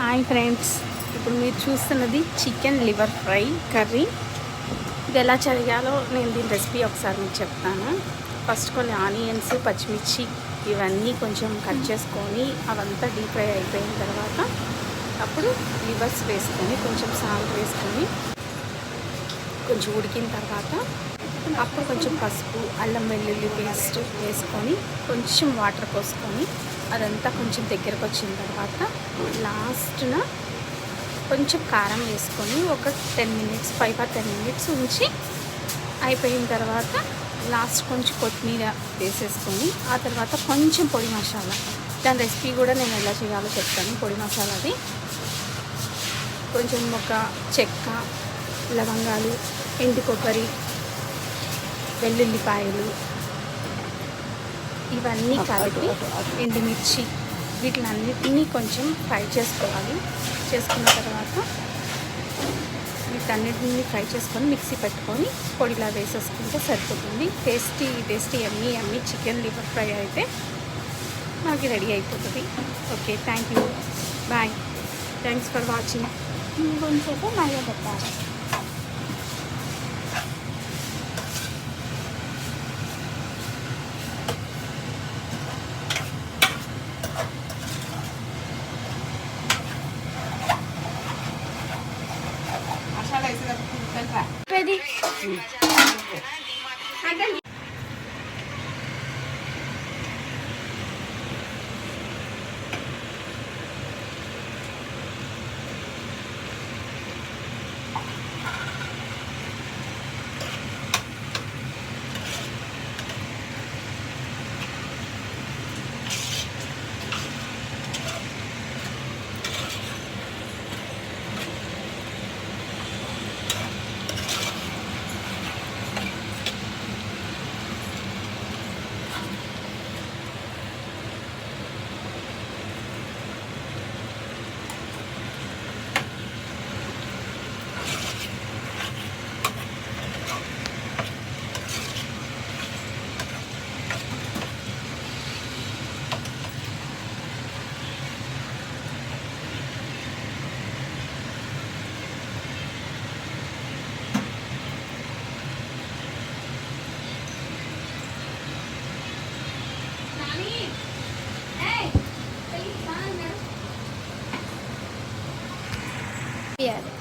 Hi friends, ఇప్పుడు మీరు చూస్తున్నది చికెన్ లివర్ ఫ్రై కర్రీ. ఇది ఎలా చేయాలో నేను దీని రెసిపీ ఒకసారి మీకు చెప్తాను. ఫస్ట్ కొన్ని ఆనియన్స్, పచ్చిమిర్చి ఇవన్నీ కొంచెం కట్ చేసుకొని అవంతా డీప్ ఫ్రై అయిపోయిన తర్వాత అప్పుడు లివర్స్ వేసుకొని కొంచెం సాల్ట్ వేసుకొని కొంచెం ఉడికిన తర్వాత అప్పుడు కొంచెం పసుపు, అల్లం వెల్లుల్లి పేస్ట్ వేసుకొని కొంచెం వాటర్ పోసుకొని అదంతా కొంచెం దగ్గరకు వచ్చిన తర్వాత లాస్ట్న కొంచెం కారం వేసుకొని ఒక 10 మినిట్స్ 5 or 10 మినిట్స్ ఉంచి అయిపోయిన తర్వాత లాస్ట్ కొంచెం కొత్తిమీర వేసేసుకొని ఆ తర్వాత కొంచెం పొడి మసాలా, దాని రెసిపీ కూడా నేను ఎలా చేయాలో చెప్తాను. పొడి మసాలాది కొంచెం ఒక చెక్క, లవంగాలు, ఎండు కొబ్బరి, వెల్లుల్లిపాయలు ఇవన్నీ కలిపి ఎండుమిర్చి వీటినన్నిటినీ కొంచెం ఫ్రై చేసుకోవాలి. చేసుకున్న తర్వాత వీటన్నిటిని ఫ్రై చేసుకొని మిక్సీ పెట్టుకొని పొడిలా వేసేసుకుంటే సరిపోతుంది. Tasty yummy chicken liver fry అయితే మనకి రెడీ అయిపోతుంది. Okay, thank you, bye, thanks for watching. కొంచెంసేపు మళ్ళీ పెట్టాలి. రెడీ. Yeah.